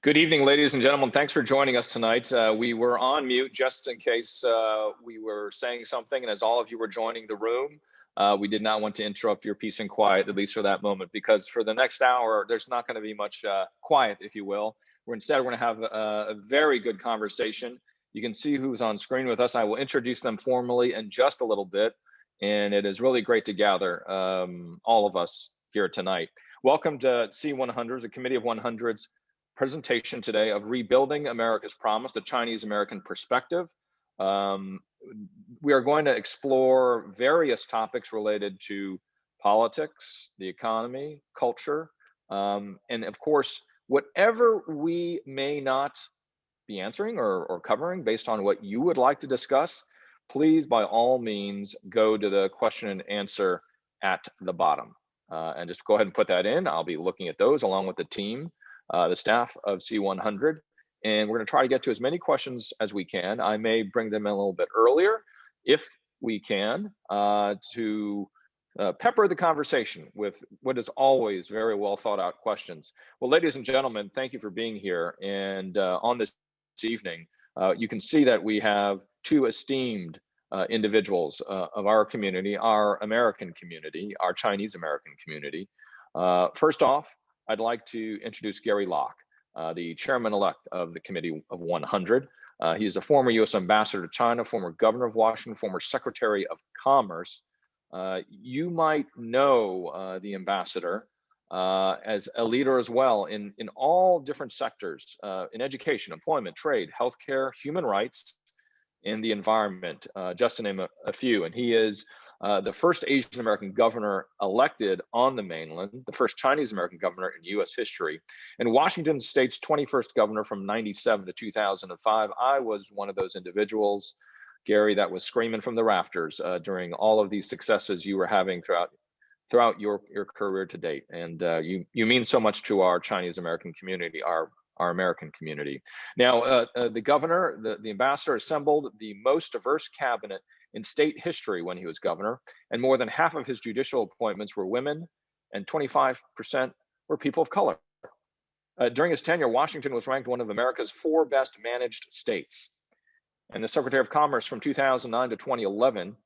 Good evening, ladies and gentlemen. Thanks for joining us tonight. We were on mute just in case we were saying something, and as all of you were joining the room, we did not want to interrupt your peace and quiet, at least for that moment, because for the next hour, there's not going to be much quiet, if you will. Instead, we're going to have a very good conversation. You can see who's on screen with us. I will introduce them formally in just a little bit, and it is really great to gather all of us here tonight. Welcome to C100s, the Committee of 100's presentation today of Rebuilding America's Promise, the Chinese American Perspective. We are going to explore various topics related to politics, the economy, culture, and of course, whatever we may not be answering or covering based on what you would like to discuss, please, by all means, go to the question and answer at the bottom. And just go ahead and put that in. I'll be looking at those along with the team, the staff of C100, and we're going to try to get to as many questions as we can. I may bring them in a little bit earlier if we can, to pepper the conversation with what is always very well thought out questions. Well, ladies and gentlemen, thank you for being here. And on this evening, you can see that we have two esteemed individuals of our community, our American community, our Chinese American community. First off, I'd like to introduce Gary Locke, the chairman-elect of the Committee of 100. He is a former U.S. ambassador to China, former governor of Washington, former secretary of commerce. You might know the ambassador as a leader as well in all different sectors, in education, employment, trade, healthcare, human rights, and the environment, just to name a few. And he is the first Asian American governor elected on the mainland, the first Chinese American governor in U.S. history, and Washington State's 21st governor from 97 to 2005. I was one of those individuals, Gary, that was screaming from the rafters during all of these successes you were having throughout your career to date. And you mean so much to our Chinese American community, our American community. Now, the governor, the ambassador assembled the most diverse cabinet in state history when he was governor, and more than half of his judicial appointments were women, and 25% were people of color. During his tenure, Washington was ranked one of America's 4 best managed states. And the Secretary of Commerce from 2009 to 2011,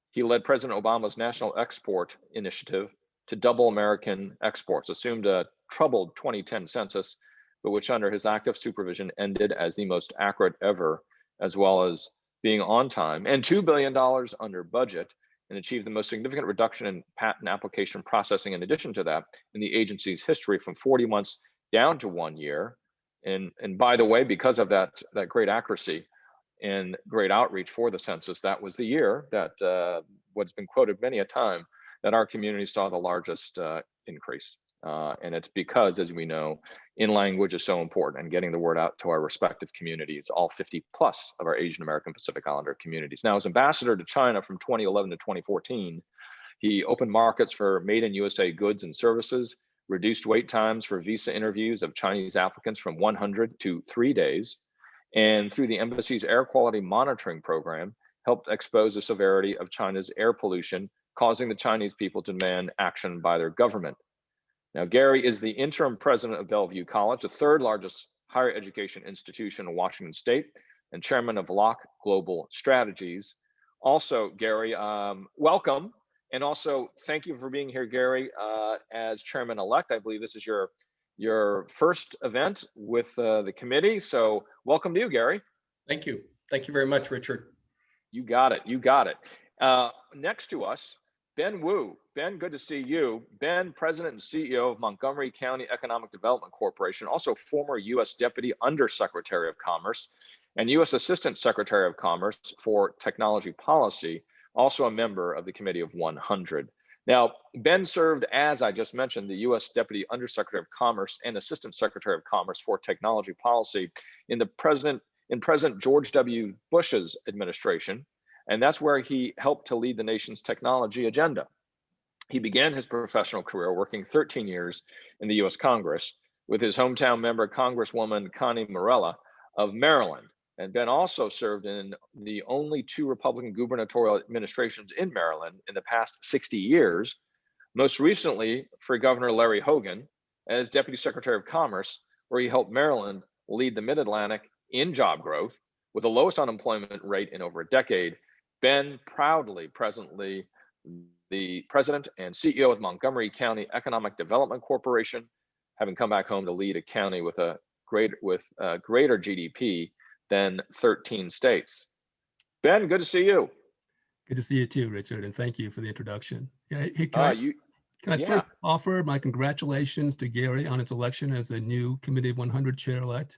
he led President Obama's National Export Initiative to double American exports, assumed a troubled 2010 census, but which under his active supervision ended as the most accurate ever, as well as being on time, and $2 billion under budget, and achieved the most significant reduction in patent application processing in addition to that in the agency's history, from 40 months down to 1 year. And by the way, because of that great accuracy and great outreach for the census, that was the year that what's been quoted many a time, that our community saw the largest increase. And it's because, as we know, in language is so important, and getting the word out to our respective communities, all 50 plus of our Asian American Pacific Islander communities. Now, as ambassador to China from 2011 to 2014, he opened markets for made in USA goods and services, reduced wait times for visa interviews of Chinese applicants from 100 to 3 days, and through the embassy's air quality monitoring program, helped expose the severity of China's air pollution, causing the Chinese people to demand action by their government. Now, Gary is the interim president of Bellevue College, the 3rd largest higher education institution in Washington State, and chairman of Locke Global Strategies. Also, Gary, welcome. And also, thank you for being here, Gary, as chairman-elect. I believe this is your first event with the committee. So welcome to you, Gary. Thank you. Thank you very much, Richard. You got it. You got it. Next to us, Ben Wu. Ben, good to see you. Ben, President and CEO of Montgomery County Economic Development Corporation, also former U.S. Deputy Undersecretary of Commerce and U.S. Assistant Secretary of Commerce for Technology Policy, also a member of the Committee of 100. Now, Ben served, as I just mentioned, the U.S. Deputy Undersecretary of Commerce and Assistant Secretary of Commerce for Technology Policy in President George W. Bush's administration. And that's where he helped to lead the nation's technology agenda. He began his professional career working 13 years in the U.S. Congress with his hometown member, Congresswoman Connie Morella of Maryland. And Ben also served in the only 2 Republican gubernatorial administrations in Maryland in the past 60 years, most recently for Governor Larry Hogan as Deputy Secretary of Commerce, where he helped Maryland lead the Mid-Atlantic in job growth with the lowest unemployment rate in over a decade. Ben proudly presently the president and CEO of Montgomery County Economic Development Corporation, having come back home to lead a county with a greater GDP than 13 states. Ben, good to see you. Good to see you too, Richard, and thank you for the introduction. Hey, can I Yeah. first offer my congratulations to Gary on his election as the new Committee of 100 chair-elect?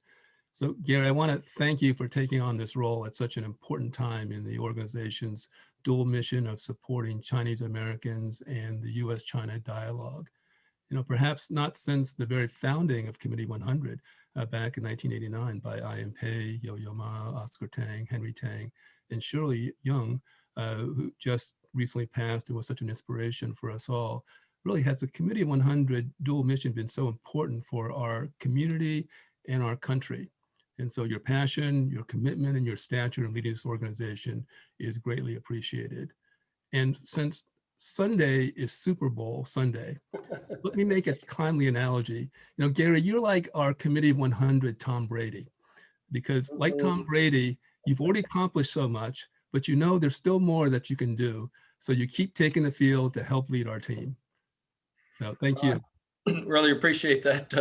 So Gary, I want to thank you for taking on this role at such an important time in the organization's dual mission of supporting Chinese Americans and the U.S.-China dialogue. Perhaps not since the very founding of Committee 100 back in 1989 by I.M. Pei, Yo-Yo Ma, Oscar Tang, Henry Tang, and Shirley Young, who just recently passed and was such an inspiration for us all. Really has the Committee 100 dual mission been so important for our community and our country. And so your passion, your commitment, and your stature in leading this organization is greatly appreciated. And since Sunday is Super Bowl Sunday, let me make a kindly analogy. Gary, you're like our Committee of 100 Tom Brady, because like Tom Brady, you've already accomplished so much, but there's still more that you can do. So you keep taking the field to help lead our team. So thank you. Really appreciate that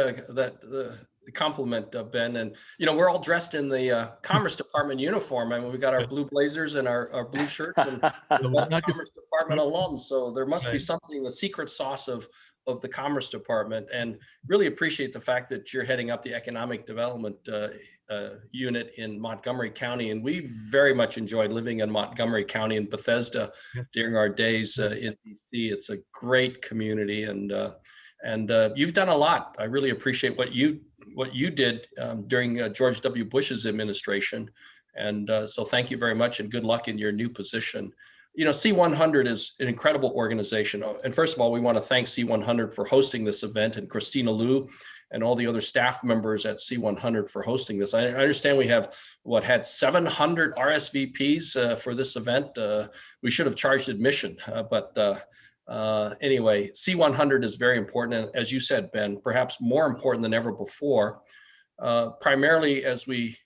the compliment, Ben. And we're all dressed in the Commerce Department uniform. I mean, we got our blue blazers and our blue shirts, and we're Commerce Department alums. So there must be something, the secret sauce of the Commerce Department. And really appreciate the fact that you're heading up the economic development unit in Montgomery County. And we very much enjoyed living in Montgomery County and Bethesda during our days in DC. It's a great community, and you've done a lot. I really appreciate what you did during George W. Bush's administration. And so thank you very much, and good luck in your new position. C100 is an incredible organization. And first of all, we want to thank C100 for hosting this event, and Christina Liu and all the other staff members at C100 for hosting this. I understand we have had 700 RSVPs for this event. We should have charged admission, but anyway, C100 is very important. And as you said, Ben, perhaps more important than ever before, primarily as we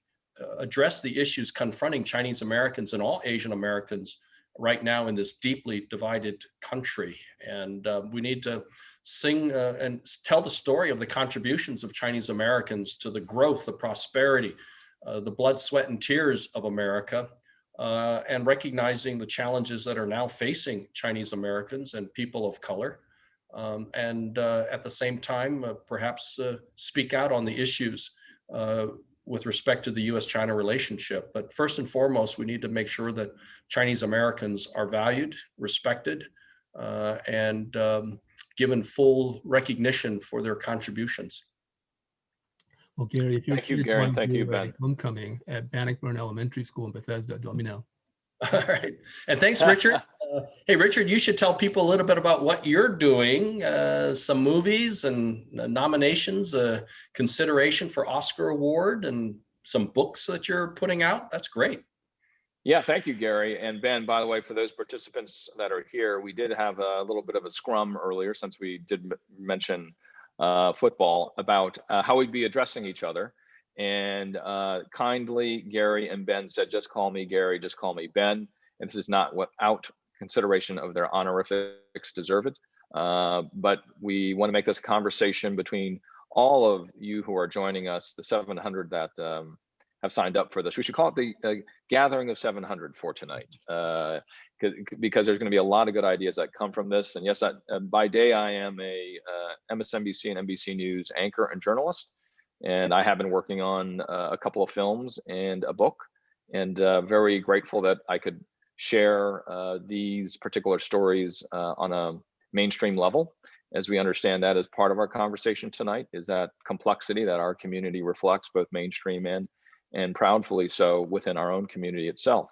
address the issues confronting Chinese Americans and all Asian Americans right now in this deeply divided country. And we need to sing and tell the story of the contributions of Chinese Americans to the growth, the prosperity, the blood, sweat, and tears of America, and recognizing the challenges that are now facing Chinese Americans and people of color. And at the same time, perhaps speak out on the issues with respect to the US-China relationship. But first and foremost, we need to make sure that Chinese Americans are valued, respected, and given full recognition for their contributions. Well, Gary, if your Thank you, kids Gary. want to Thank you, do Ben. a homecoming at Bannockburn Elementary School in Bethesda, let me know. All right. And thanks, Richard. Hey, Richard, you should tell people a little bit about what you're doing, some movies and nominations, consideration for Oscar Award, and some books that you're putting out. That's great. Yeah, thank you, Gary. And Ben, by the way, for those participants that are here, we did have a little bit of a scrum earlier, since we did mention football, about how we'd be addressing each other. And kindly, Gary and Ben said, just call me Gary, just call me Ben. And this is not without consideration of their honorifics deserved. But we want to make this conversation between all of you who are joining us, the 700 that have signed up for this. We should call it the gathering of 700 for tonight, because there's going to be a lot of good ideas that come from this. And yes, by day I am a MSNBC and NBC News anchor and journalist, and I have been working on a couple of films and a book, and very grateful that I could share these particular stories on a mainstream level, as we understand that as part of our conversation tonight, is that complexity that our community reflects, both mainstream and proudly so within our own community itself.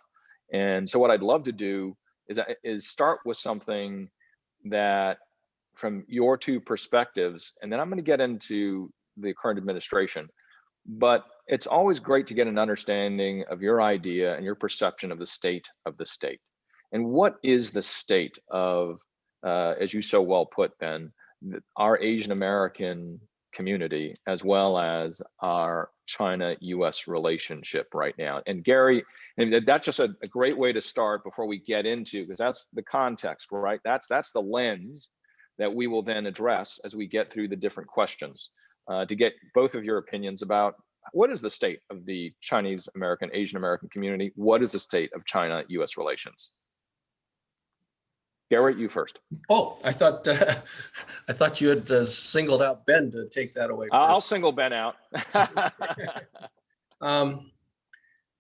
And so what I'd love to do is start with something that, from your two perspectives, and then I'm going to get into the current administration. But it's always great to get an understanding of your idea and your perception of the state of the state. And what is the state of, as you so well put, Ben, our Asian American community, as well as our China-US relationship right now. And Gary, and that's just a great way to start before we get into, because that's the context, right? That's the lens that we will then address as we get through the different questions, to get both of your opinions about what is the state of the Chinese American, Asian American community? What is the state of China-US relations? Gary, you first. Oh, I thought you had singled out Ben to take that away first. I'll single Ben out.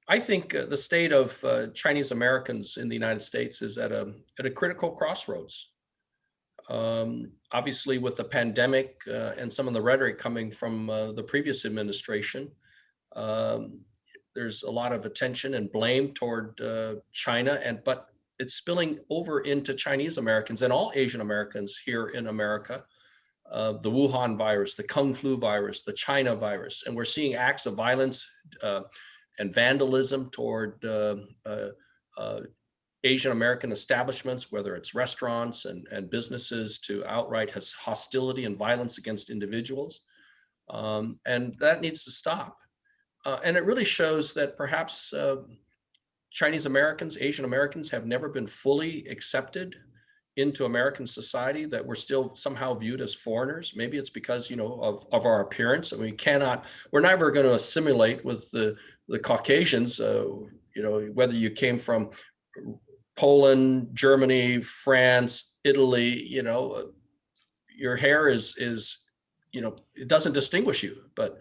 I think the state of Chinese Americans in the United States is at a critical crossroads. Obviously, with the pandemic and some of the rhetoric coming from the previous administration, there's a lot of attention and blame toward China, but it's spilling over into Chinese Americans and all Asian Americans here in America. The Wuhan virus, the Kung flu virus, the China virus, and we're seeing acts of violence and vandalism toward Asian American establishments, whether it's restaurants and businesses, to outright hostility and violence against individuals. And that needs to stop. And it really shows that perhaps Chinese Americans, Asian Americans have never been fully accepted into American society, that we're still somehow viewed as foreigners. Maybe it's because, of our appearance. I mean, we're never going to assimilate with the Caucasians, whether you came from Poland, Germany, France, Italy, your hair is it doesn't distinguish you. But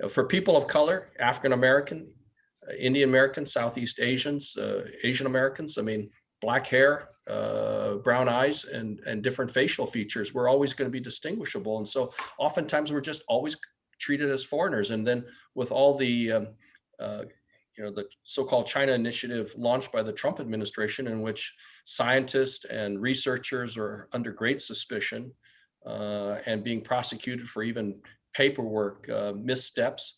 for people of color, African American, Indian Americans, Southeast Asians, Asian Americans, I mean, black hair, brown eyes, and different facial features, we're always going to be distinguishable. And so oftentimes we're just always treated as foreigners. And then with all the so-called China initiative launched by the Trump administration, in which scientists and researchers are under great suspicion and being prosecuted for even paperwork missteps,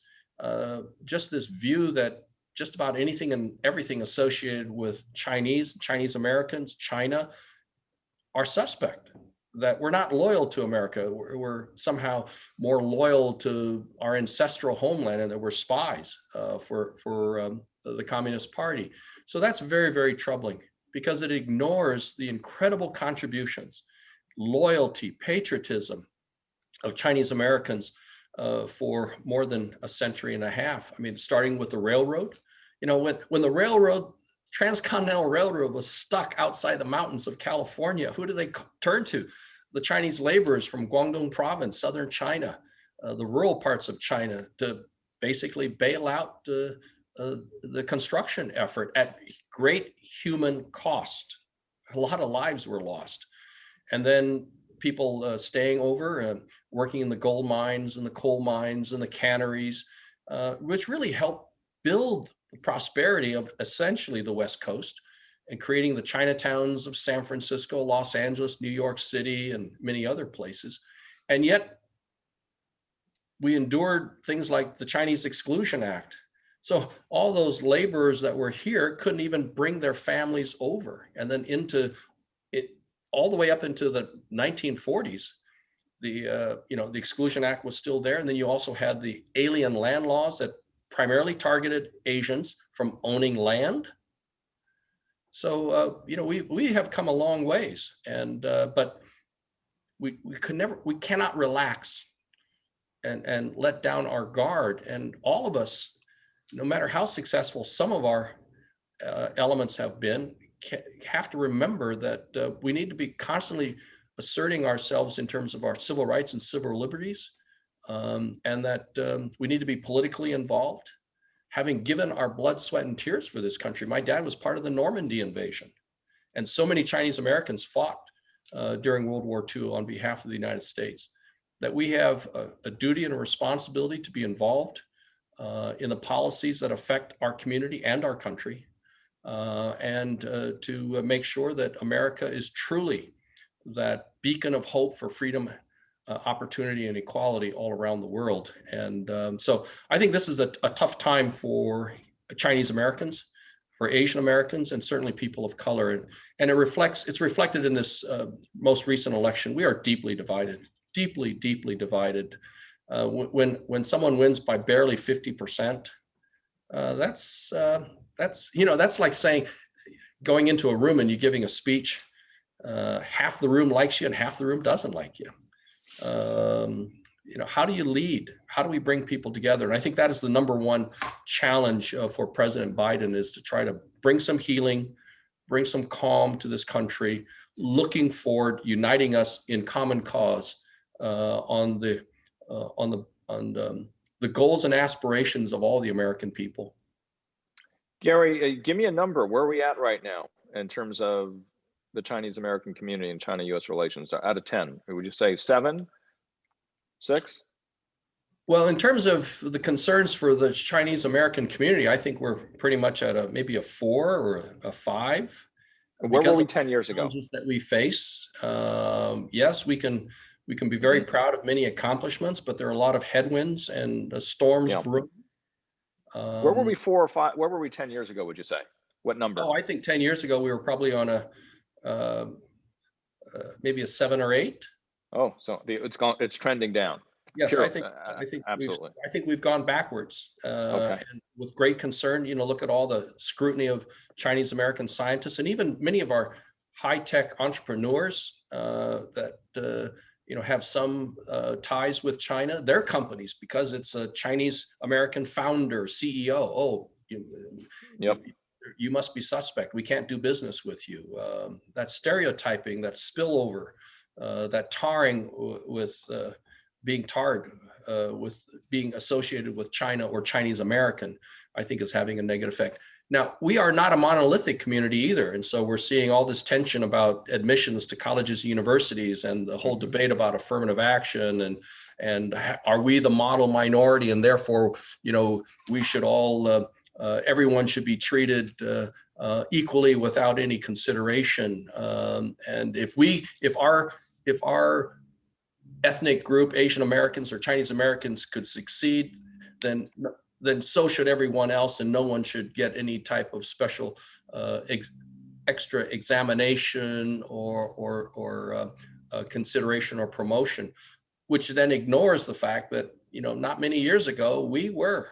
just this view that just about anything and everything associated with Chinese Americans, China, are suspect, that we're not loyal to America. We're somehow more loyal to our ancestral homeland, and that we're spies for the Communist Party. So that's very, very troubling, because it ignores the incredible contributions, loyalty, patriotism of Chinese Americans for more than a century and a half. I mean, starting with the railroad. When the Transcontinental Railroad was stuck outside the mountains of California, who did they turn to? The Chinese laborers from Guangdong province, southern China, the rural parts of China, to basically bail out the construction effort at great human cost. A lot of lives were lost. And then people staying over, working in the gold mines and the coal mines and the canneries, which really helped build the prosperity of essentially the West Coast, and creating the Chinatowns of San Francisco, Los Angeles, New York City, and many other places. And yet we endured things like the Chinese Exclusion Act. So all those laborers that were here couldn't even bring their families over. And then into it, all the way up into the 1940s, the Exclusion Act was still there. And then you also had the alien land laws that primarily targeted Asians from owning land. So we have come a long ways, and but we cannot relax and let down our guard. And all of us, no matter how successful some of our elements have been, have to remember that we need to be constantly asserting ourselves in terms of our civil rights and civil liberties. And that we need to be politically involved, having given our blood, sweat, and tears for this country. My dad was part of the Normandy invasion, and so many Chinese Americans fought during World War II on behalf of the United States, that we have a duty and a responsibility to be involved in the policies that affect our community and our country, and to make sure that America is truly that beacon of hope for freedom, opportunity, and equality all around the world. And so I think this is a tough time for Chinese Americans, for Asian Americans, and certainly people of color. And it's reflected in this most recent election. We are deeply divided, deeply, deeply divided. When someone wins by barely 50%, that's that's like saying going into a room and you're giving a speech, half the room likes you and half the room doesn't like you. How do you lead? How do we bring people together? And I think that is the number one challenge for President Biden, is to try to bring some healing, bring some calm to this country, looking forward, uniting us in common cause on the goals and aspirations of all the American people. Gary, give me a number. Where are we at right now in terms of the Chinese American community and China-U.S. relations? Out of 10, would you say 7, 6? Well, in terms of the concerns for the Chinese American community, I think we're pretty much at maybe a 4 or a 5. Where were we 10 years ago? Challenges that we face. Yes, we can be very proud of many accomplishments, but there are a lot of headwinds and storms brewing. Where were we 4 or 5? Where were we 10 years ago, would you say? What number? Oh, I think 10 years ago we were probably on a maybe a 7 or 8. Oh, so it's trending down. Yes, Sure. I think absolutely. I think we've gone backwards. Okay. And with great concern, look at all the scrutiny of Chinese American scientists and even many of our high-tech entrepreneurs that have some ties with China. Their companies, because it's a Chinese American founder, CEO. Oh, you must be suspect. We can't do business with you. That stereotyping, that spillover, that tarring with being tarred with being associated with China or Chinese American, I think is having a negative effect. Now, we are not a monolithic community either. And so we're seeing all this tension about admissions to colleges and universities and the whole debate about affirmative action and are we the model minority, and therefore, we should all, everyone should be treated equally without any consideration. And if our ethnic group, Asian Americans or Chinese Americans, could succeed, then so should everyone else, and no one should get any type of special extra examination or consideration or promotion, which then ignores the fact that not many years ago we were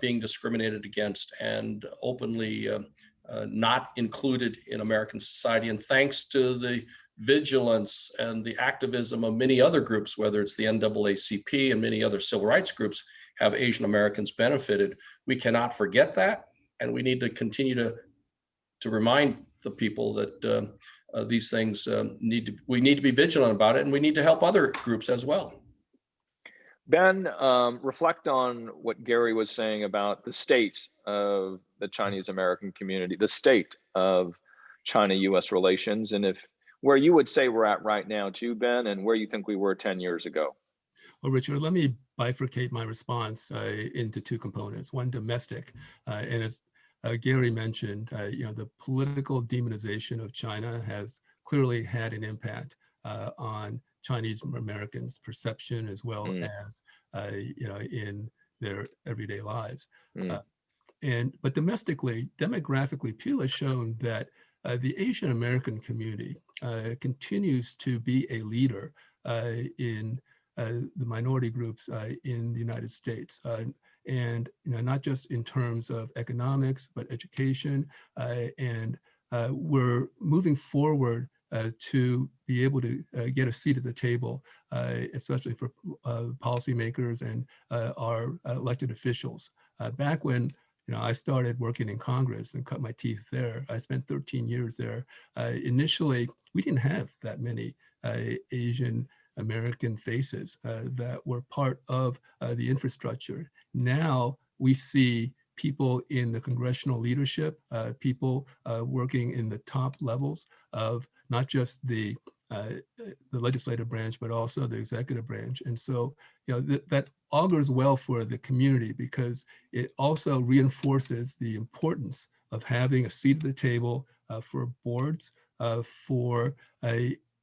being discriminated against and openly not included in American society. And thanks to the vigilance and the activism of many other groups, whether it's the NAACP and many other civil rights groups, have Asian Americans benefited. We cannot forget that, and we need to continue to remind the people that these things we need to be vigilant about it, and we need to help other groups as well. Ben, reflect on what Gary was saying about the state of the Chinese American community, the state of China-U.S. relations, and where you would say we're at right now too, Ben, and where you think we were 10 years ago. Well, Richard, let me bifurcate my response into 2 components. One, domestic, and as Gary mentioned, the political demonization of China has clearly had an impact on Chinese Americans' perception as well as in their everyday lives. But domestically, demographically, Pew has shown that the Asian American community continues to be a leader in the minority groups in the United States, and not just in terms of economics, but education, and we're moving forward to be able to get a seat at the table, especially for policymakers and our elected officials. Back when I started working in Congress and cut my teeth there, I spent 13 years there. Initially, we didn't have that many Asian American faces that were part of the infrastructure. Now we see people in the congressional leadership, people working in the top levels of not just the legislative branch, but also the executive branch. And so, that augurs well for the community, because it also reinforces the importance of having a seat at the table for boards, for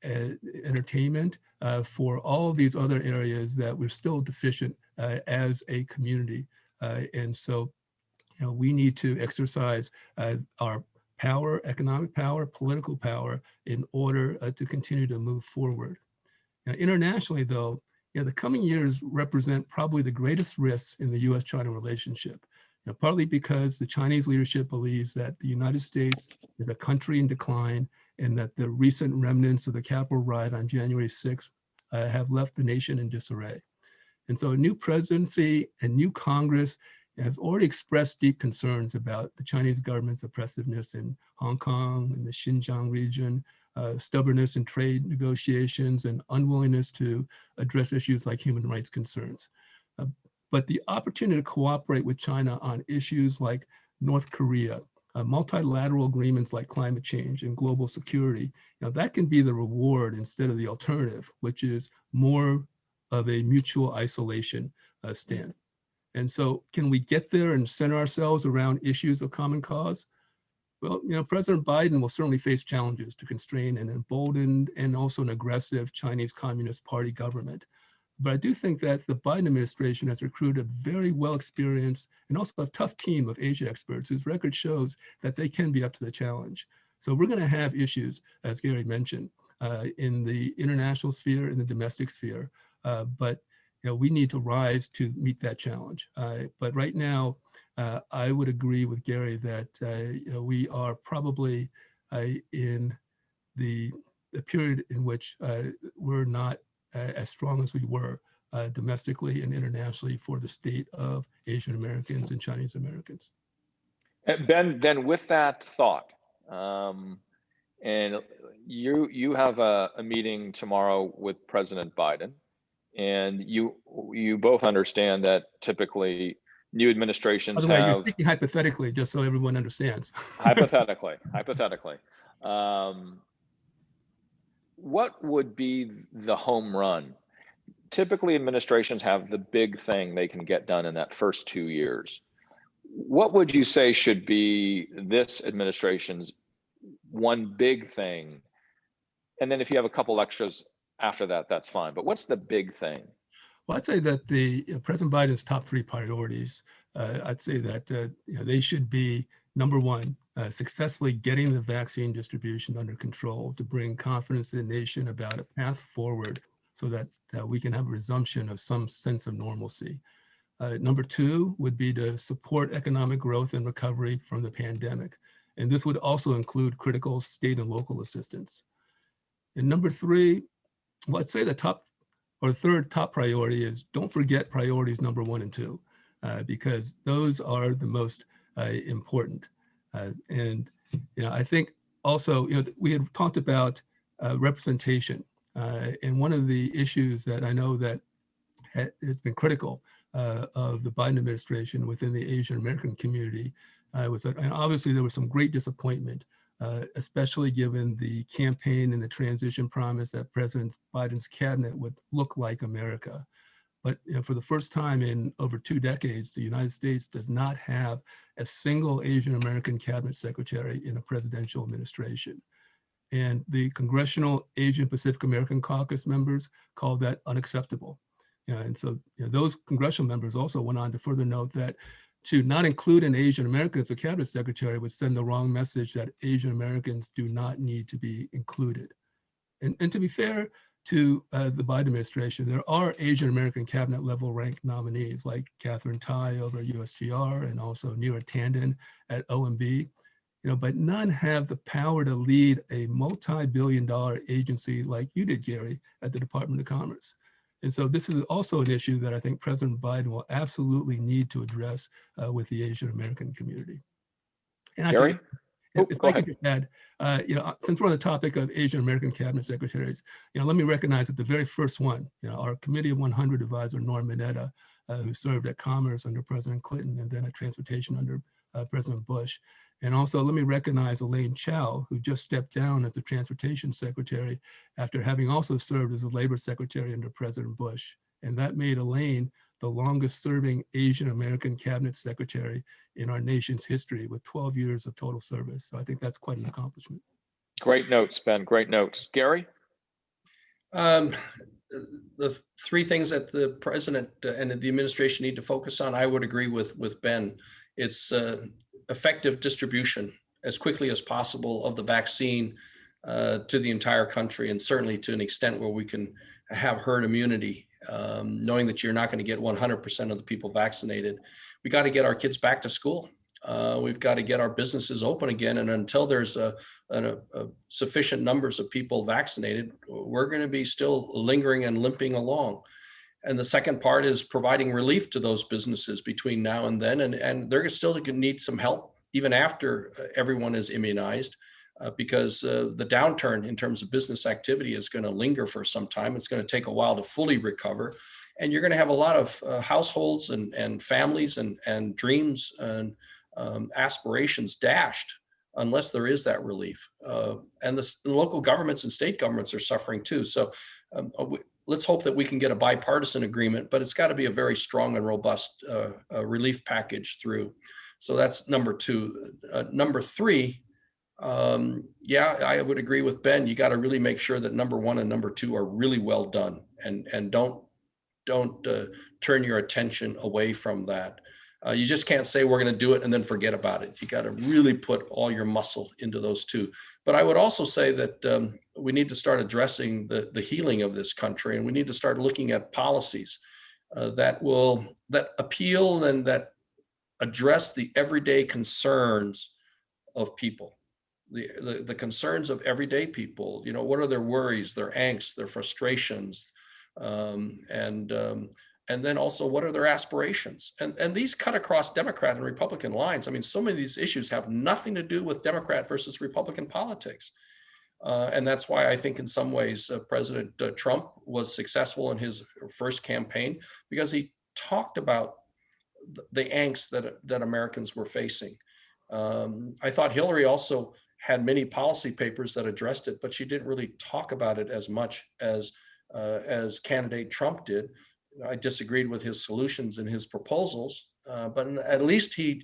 entertainment, for all of these other areas that we're still deficient as a community. And so, we need to exercise our power, economic power, political power, in order to continue to move forward. Now, internationally, though, the coming years represent probably the greatest risks in the U.S.-China relationship. Partly because the Chinese leadership believes that the United States is a country in decline and that the recent remnants of the Capitol riot on January 6th have left the nation in disarray. And so a new presidency and new Congress have already expressed deep concerns about the Chinese government's oppressiveness in Hong Kong and the Xinjiang region, stubbornness in trade negotiations, and unwillingness to address issues like human rights concerns. But the opportunity to cooperate with China on issues like North Korea, multilateral agreements like climate change and global security, that can be the reward instead of the alternative, which is more of a mutual isolation stand. And so can we get there and center ourselves around issues of common cause? Well, President Biden will certainly face challenges to constrain an emboldened and also an aggressive Chinese Communist Party government. But I do think that the Biden administration has recruited a very well-experienced and also a tough team of Asia experts whose record shows that they can be up to the challenge. So we're going to have issues, as Gary mentioned, in the international sphere, in the domestic sphere, but we need to rise to meet that challenge. But right now, I would agree with Gary that we are probably in the period in which we're not as strong as we were domestically and internationally for the state of Asian Americans and Chinese Americans. Ben, then with that thought, and you have a meeting tomorrow with President Biden, and you both understand that typically new administrations By the way, have. you're speaking hypothetically, just so everyone understands. hypothetically. What would be the home run? Typically, administrations have the big thing they can get done in that first 2 years. What would you say should be this administration's one big thing? And then if you have a couple extras after that, that's fine. But what's the big thing? Well, I'd say that President Biden's top 3 priorities, I'd say that they should be, number one, successfully getting the vaccine distribution under control to bring confidence to the nation about a path forward so that we can have a resumption of some sense of normalcy. Number 2 would be to support economic growth and recovery from the pandemic. And this would also include critical state and local assistance. And number 3, well, I'd say the third top priority is don't forget priorities number 1 and 2, because those are the most important. And I think also, we had talked about representation, and one of the issues that I know that it's been critical of the Biden administration within the Asian American community was that, and obviously there was some great disappointment, especially given the campaign and the transition promise that President Biden's cabinet would look like America. But for the first time in over 2 decades, the United States does not have a single Asian American cabinet secretary in a presidential administration. And the Congressional Asian Pacific American Caucus members called that unacceptable. And so those congressional members also went on to further note that to not include an Asian American as a cabinet secretary would send the wrong message that Asian Americans do not need to be included. And to be fair to the Biden administration, there are Asian American cabinet level ranked nominees like Catherine Tai over at USTR and also Neera Tanden at OMB, but none have the power to lead a multi-billion-dollar agency like you did, Gary, at the Department of Commerce. And so this is also an issue that I think President Biden will absolutely need to address with the Asian American community. And Gary? If I could just add, since we're on the topic of Asian American cabinet secretaries, let me recognize that the very first one, our Committee of 100 advisor, Norm Mineta, who served at Commerce under President Clinton and then at Transportation under President Bush. And also let me recognize Elaine Chao, who just stepped down as the Transportation Secretary after having also served as the Labor Secretary under President Bush. And that made Elaine the longest serving Asian American cabinet secretary in our nation's history with 12 years of total service. So I think that's quite an accomplishment. Great notes, Ben, great notes. Gary? The 3 things that the president and the administration need to focus on, I would agree with Ben. It's effective distribution as quickly as possible of the vaccine to the entire country, and certainly to an extent where we can have herd immunity knowing that you're not going to get 100% of the people vaccinated. We got to get our kids back to school. We've got to get our businesses open again. And until there's a sufficient numbers of people vaccinated, we're going to be still lingering and limping along. And the second part is providing relief to those businesses between now and then. And they're still going to need some help even after everyone is immunized, because the downturn in terms of business activity is going to linger for some time. It's going to take a while to fully recover. And you're going to have a lot of households and families and dreams and aspirations dashed unless there is that relief. And the local governments and state governments are suffering too. So let's hope that we can get a bipartisan agreement, but it's got to be a very strong and robust relief package through. So that's number two. Number three, I would agree with Ben. You got to really make sure that number one and number two are really well done, and don't turn your attention away from that. You just can't say we're going to do it and then forget about it. You got to really put all your muscle into those two. But I would also say that we need to start addressing the healing of this country, and we need to start looking at policies that appeal and that address the everyday concerns of people, the concerns of everyday people. You know, what are their worries, their angst, their frustrations, and then also what are their aspirations? And these cut across Democrat and Republican lines. I mean, so many of these issues have nothing to do with Democrat versus Republican politics. And that's why I think in some ways President Trump was successful in his first campaign, because he talked about the angst that Americans were facing. I thought Hillary also had many policy papers that addressed it, but she didn't really talk about it as much as candidate Trump did. I disagreed with his solutions and his proposals, but at least he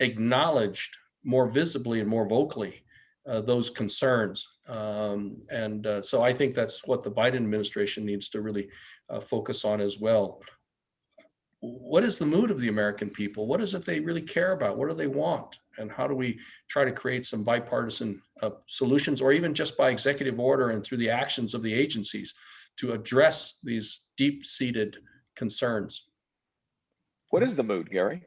acknowledged more visibly and more vocally those concerns. So I think that's what the Biden administration needs to really focus on as well. What is the mood of the American people? What is it they really care about? What do they want? And how do we try to create some bipartisan solutions, or even just by executive order and through the actions of the agencies to address these deep-seated concerns? What is the mood, Gary?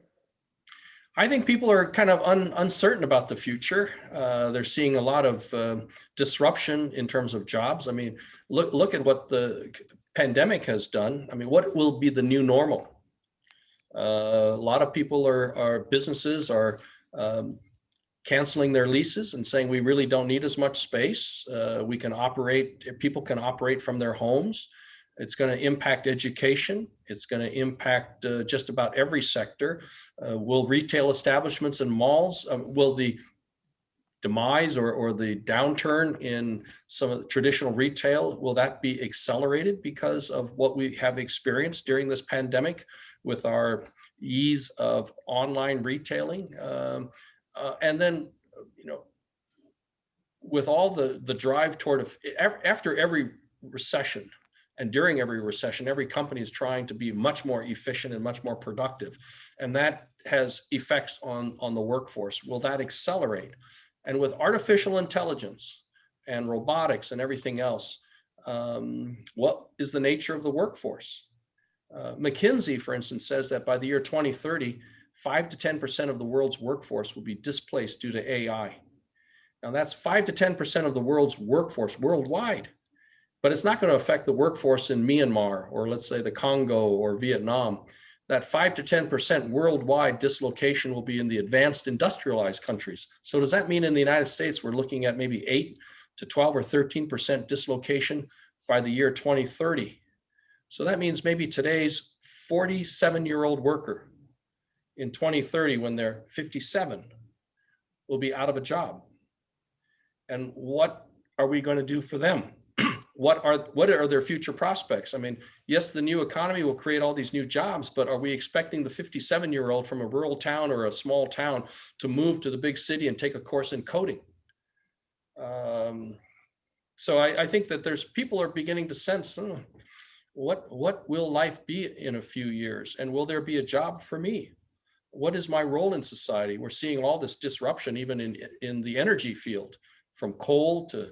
I think people are kind of uncertain about the future. They're seeing a lot of disruption in terms of jobs. I mean, look at what the pandemic has done. I mean, what will be the new normal? A lot of people businesses are canceling their leases and saying we really don't need as much space. People can operate from their homes. It's going to impact education. It's going to impact just about every sector. Will retail establishments and malls, will the demise or the downturn in some of the traditional retail, will that be accelerated because of what we have experienced during this pandemic with our ease of online retailing? And then, you know, with all the drive toward after every recession and during every recession, every company is trying to be much more efficient and much more productive. And that has effects on the workforce. Will that accelerate? And with artificial intelligence and robotics and everything else, what is the nature of the workforce? McKinsey, for instance, says that by the year 2030, 5 to 10% of the world's workforce will be displaced due to AI. Now that's 5 to 10% of the world's workforce worldwide, but it's not going to affect the workforce in Myanmar, or let's say the Congo or Vietnam. That 5 to 10% worldwide dislocation will be in the advanced industrialized countries. So does that mean in the United States, we're looking at maybe 8 to 12 or 13% dislocation by the year 2030? So that means maybe today's 47-year-old worker in 2030, when they're 57, will be out of a job. And what are we going to do for them? What are their future prospects? I mean, yes, the new economy will create all these new jobs, but are we expecting the 57-year-old from a rural town or a small town to move to the big city and take a course in coding? So I think that people are beginning to sense, what will life be in a few years? And will there be a job for me? What is my role in society? We're seeing all this disruption, even in the energy field, from coal to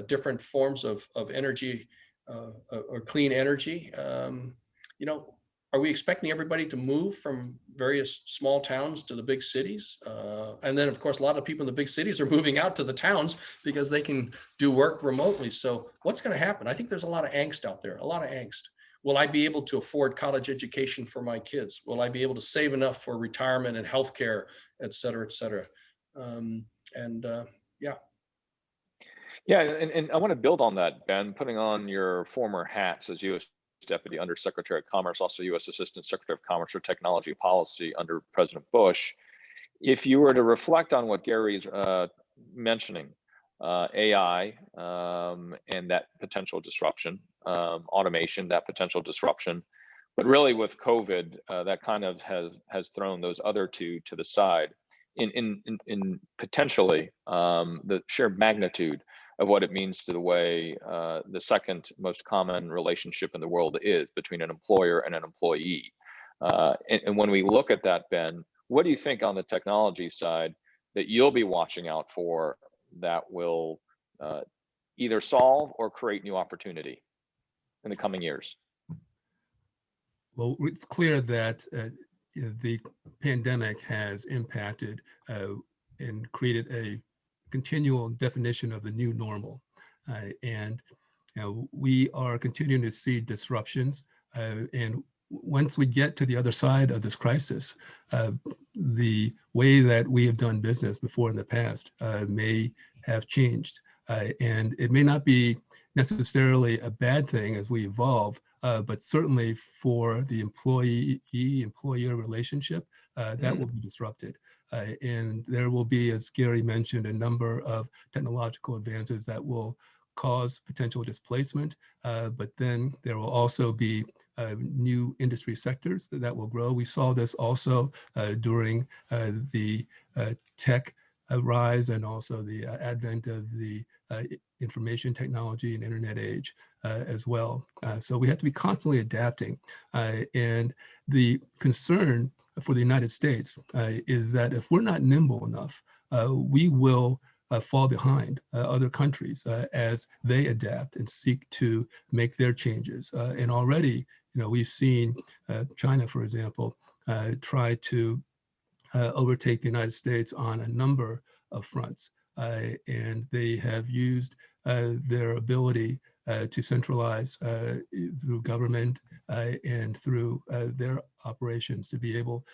different forms of energy or clean energy. You know, are we expecting everybody to move from various small towns to the big cities? And then, of course, a lot of people in the big cities are moving out to the towns because they can do work remotely. So what's going to happen? I think there's a lot of angst out there, a lot of angst. Will I be able to afford college education for my kids? Will I be able to save enough for retirement and healthcare, et cetera, et cetera? Yeah. Yeah, and I want to build on that, Ben, putting on your former hats as U.S. Deputy Undersecretary of Commerce, also U.S. Assistant Secretary of Commerce for Technology Policy under President Bush. If you were to reflect on what Gary's mentioning, AI and that potential disruption, automation, that potential disruption, but really with COVID, that kind of has thrown those other two to the side in potentially the sheer magnitude of what it means to the way the second most common relationship in the world is between an employer and an employee. And when we look at that, Ben, what do you think on the technology side that you'll be watching out for that will either solve or create new opportunity in the coming years? Well, it's clear that the pandemic has impacted and created a continual definition of the new normal. And we are continuing to see disruptions. And once we get to the other side of this crisis, the way that we have done business before in the past may have changed. And it may not be necessarily a bad thing as we evolve, but certainly for the employee-employer relationship, that will be disrupted. And there will be, as Gary mentioned, a number of technological advances that will cause potential displacement, but then there will also be new industry sectors that will grow. We saw this also during the tech rise and also the advent of the information technology and internet age as well. So we have to be constantly adapting. And the concern for the United States is that if we're not nimble enough, we will fall behind other countries as they adapt and seek to make their changes. And already, we've seen China, for example, try to overtake the United States on a number of fronts. And they have used their ability to centralize through government and through their operations to be able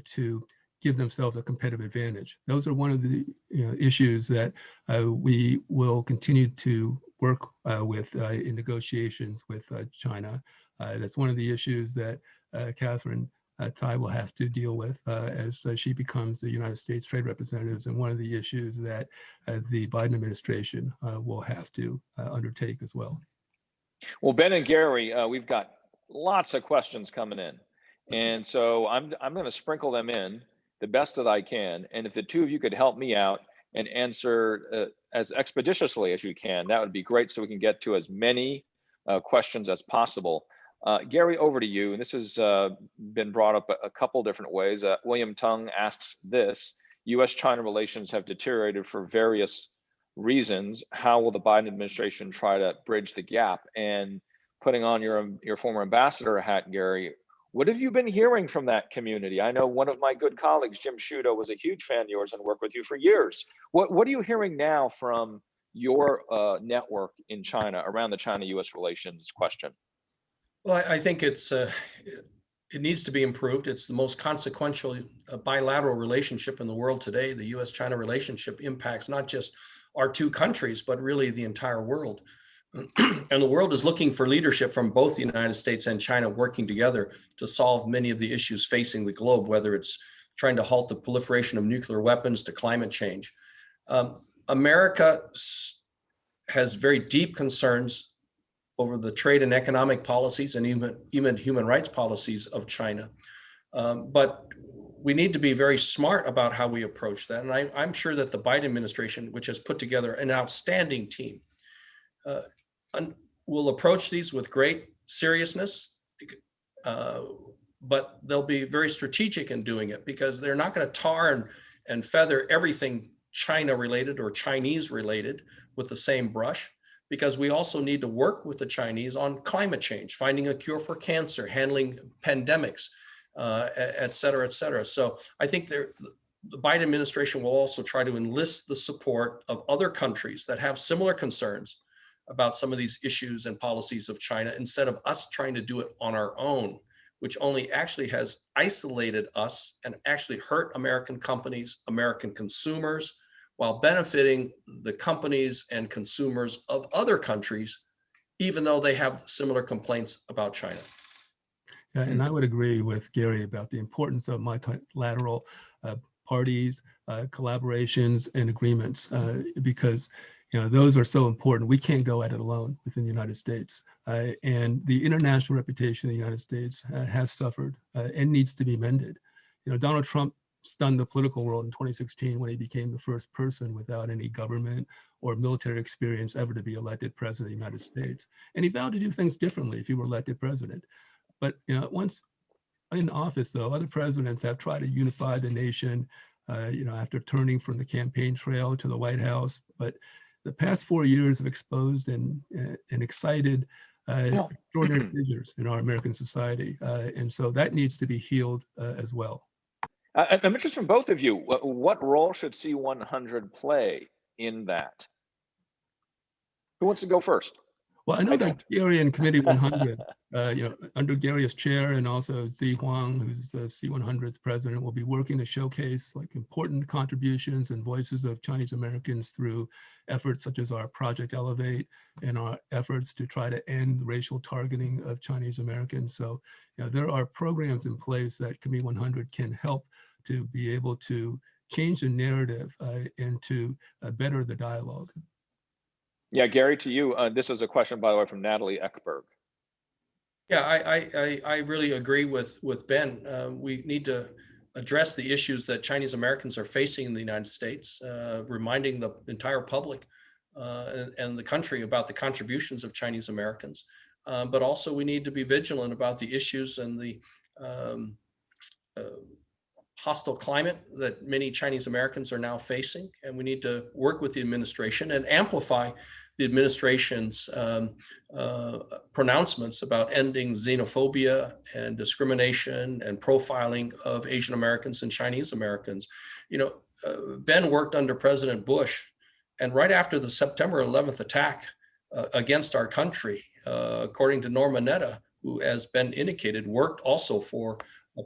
to give themselves a competitive advantage. Those are one of the issues that we will continue to work with in negotiations with China. That's one of the issues that Catherine Tai will have to deal with as she becomes the United States Trade Representative, and one of the issues that the Biden administration will have to undertake as well. Well, Ben and Gary, we've got lots of questions coming in. And so I'm going to sprinkle them in the best that I can. And if the two of you could help me out and answer as expeditiously as you can, that would be great, so we can get to as many questions as possible. Gary, over to you. And this has been brought up a couple different ways. William Tung asks this: U.S.-China relations have deteriorated for various reasons. How will the Biden administration try to bridge the gap? And putting on your former ambassador hat, Gary, what have you been hearing from that community? I know one of my good colleagues, Jim Sciutto, was a huge fan of yours and worked with you for years. What are you hearing now from your network in China around the China-U.S. relations question? Well, I think it needs to be improved. It's the most consequential bilateral relationship in the world today. The U.S.-China relationship impacts not just our two countries, but really the entire world. And the world is looking for leadership from both the United States and China working together to solve many of the issues facing the globe, whether it's trying to halt the proliferation of nuclear weapons to climate change. America has very deep concerns over the trade and economic policies and even human rights policies of China. But we need to be very smart about how we approach that. And I'm sure that the Biden administration, which has put together an outstanding team, will approach these with great seriousness, but they'll be very strategic in doing it, because they're not going to tar and feather everything China related or Chinese related with the same brush. because we also need to work with the Chinese on climate change, finding a cure for cancer, handling pandemics, et cetera, et cetera. So I think the Biden administration will also try to enlist the support of other countries that have similar concerns about some of these issues and policies of China, instead of us trying to do it on our own, which only actually has isolated us and actually hurt American companies, American consumers, while benefiting the companies and consumers of other countries, even though they have similar complaints about China. Yeah, and I would agree with Gary about the importance of multilateral parties, collaborations, and agreements, because those are so important. We can't go at it alone within the United States. And the international reputation of the United States has suffered and needs to be mended. Donald Trump stunned the political world in 2016 when he became the first person without any government or military experience ever to be elected president of the United States. And he vowed to do things differently if he were elected president. But once in office, though, other presidents have tried to unify the nation, after turning from the campaign trail to the White House. But the past 4 years have exposed and excited extraordinary fissures in our American society. And so that needs to be healed as well. I'm interested from both of you. What role should C-100 play in that? Who wants to go first? Well, I know that Gary and Committee 100, under Gary as chair, and also Zi Huang, who's the C-100's president, will be working to showcase important contributions and voices of Chinese Americans through efforts such as our Project Elevate and our efforts to try to end racial targeting of Chinese Americans. So there are programs in place that Committee 100 can help to be able to change the narrative and to better the dialogue. Yeah, Gary, to you, this is a question, by the way, from Natalie Eckberg. Yeah, I really agree with Ben. We need to address the issues that Chinese Americans are facing in the United States, reminding the entire public and the country about the contributions of Chinese Americans. But also we need to be vigilant about the issues and the hostile climate that many Chinese Americans are now facing. And we need to work with the administration and amplify the administration's pronouncements about ending xenophobia and discrimination and profiling of Asian Americans and Chinese Americans. Ben worked under President Bush, and right after the September 11th attack against our country, according to Norma Netta, who, as Ben indicated, worked also for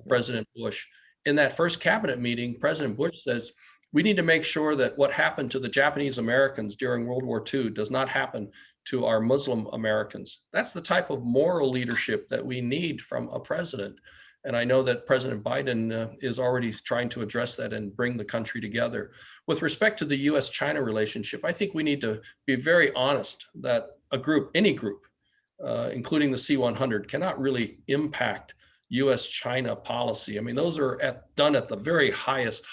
President Bush. In that first cabinet meeting, President Bush says, we need to make sure that what happened to the Japanese Americans during World War II does not happen to our Muslim Americans. That's the type of moral leadership that we need from a president. And I know that President Biden is already trying to address that and bring the country together. With respect to the US-China relationship, I think we need to be very honest that a group, any group, including the C-100, cannot really impact US-China policy. I mean, those are done at the very highest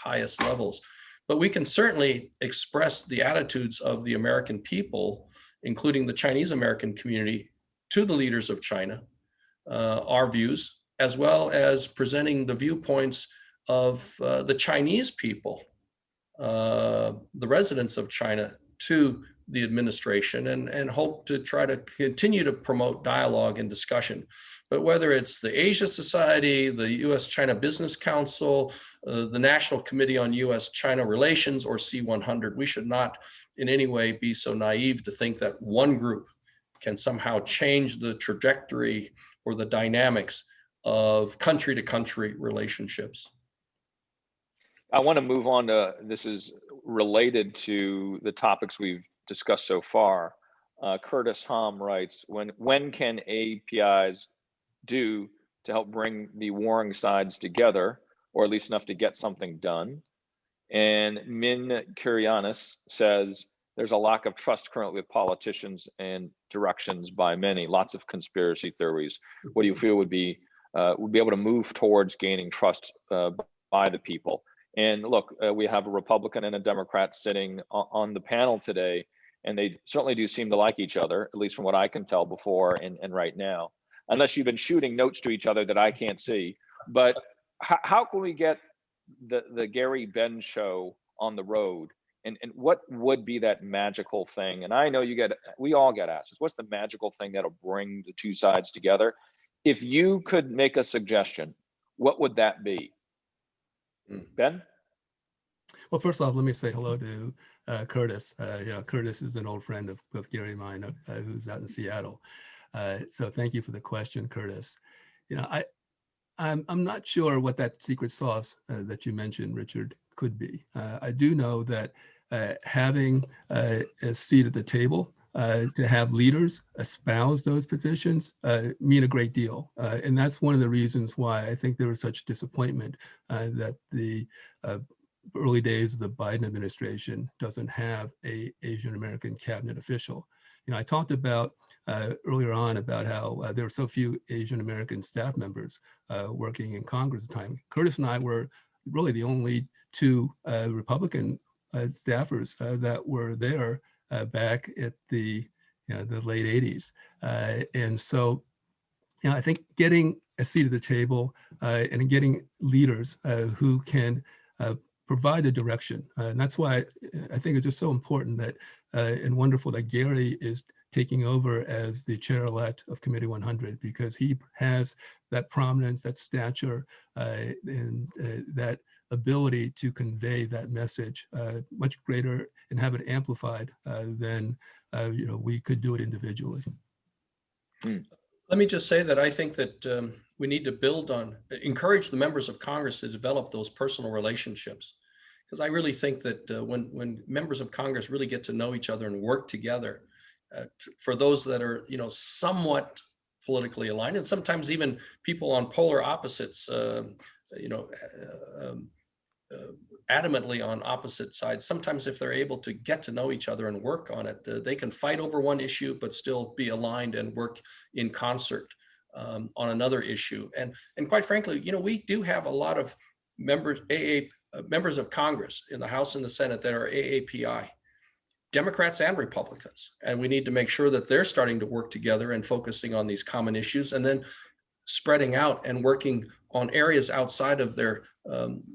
levels. But we can certainly express the attitudes of the American people, including the Chinese American community, to the leaders of China, our views, as well as presenting the viewpoints of the Chinese people, the residents of China, to the administration, and hope to try to continue to promote dialogue and discussion. But whether it's the Asia Society, the US-China Business Council, the National Committee on US-China Relations, or C-100, we should not in any way be so naive to think that one group can somehow change the trajectory or the dynamics of country-to-country relationships. I want to move on to, this is related to the topics we've discussed so far. Curtis Hom writes, when can APIs do to help bring the warring sides together, or at least enough to get something done? And Min Kurianis says, there's a lack of trust currently with politicians and directions by many, lots of conspiracy theories. What do you feel would be able to move towards gaining trust by the people? And look, we have a Republican and a Democrat sitting on the panel today, and they certainly do seem to like each other, at least from what I can tell before and right now, unless you've been shooting notes to each other that I can't see. But how can we get the Gary Ben show on the road And what would be that magical thing? And I know we all get asked this, what's the magical thing that'll bring the two sides together? If you could make a suggestion, what would that be? Ben? Well, first off, let me say hello to Curtis. Curtis is an old friend of both Gary and mine, who's out in Seattle. So thank you for the question, Curtis. I'm not sure what that secret sauce that you mentioned, Richard, could be. I do know that having a seat at the table to have leaders espouse those positions mean a great deal. And that's one of the reasons why I think there was such disappointment that the early days of the Biden administration doesn't have a Asian American cabinet official. I talked about earlier on about how there were so few Asian American staff members working in Congress at the time. Curtis and I were really the only two Republican staffers that were there back at the late 80s. And so, I think getting a seat at the table and getting leaders who can provide the direction. And that's why I think it's just so important that and wonderful that Gary is taking over as the chair-elect of Committee 100, because he has that prominence, that stature, and that ability to convey that message much greater and have it amplified than we could do it individually. Let me just say that I think that we need to encourage the members of Congress to develop those personal relationships. Because I really think that when members of Congress really get to know each other and work together, for those that are, somewhat politically aligned, and sometimes even people on polar opposites, adamantly on opposite sides, sometimes if they're able to get to know each other and work on it, they can fight over one issue, but still be aligned and work in concert on another issue. And quite frankly, we do have a lot of members of Congress in the House and the Senate that are AAPI, Democrats and Republicans. And we need to make sure that they're starting to work together and focusing on these common issues, and then spreading out and working on areas outside of their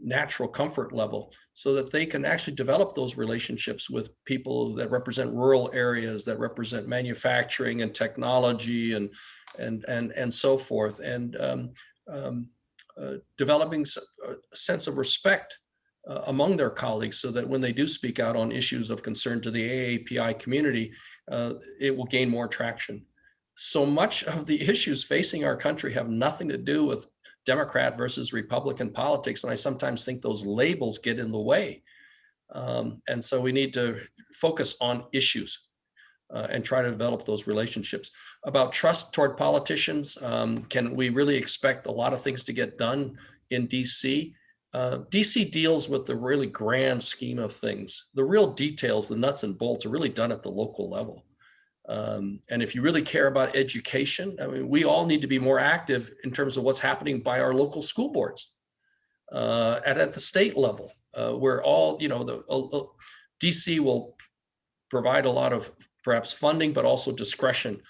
natural comfort level, so that they can actually develop those relationships with people that represent rural areas, that represent manufacturing and technology and so forth, and developing a sense of respect among their colleagues, so that when they do speak out on issues of concern to the AAPI community, it will gain more traction. So much of the issues facing our country have nothing to do with Democrat versus Republican politics. And I sometimes think those labels get in the way. And so we need to focus on issues and try to develop those relationships. About trust toward politicians, can we really expect a lot of things to get done in DC? DC deals with the really grand scheme of things. The real details, the nuts and bolts, are really done at the local level. And if you really care about education, I mean, we all need to be more active in terms of what's happening by our local school boards at the state level. Where all, DC will provide a lot of perhaps funding, but also discretion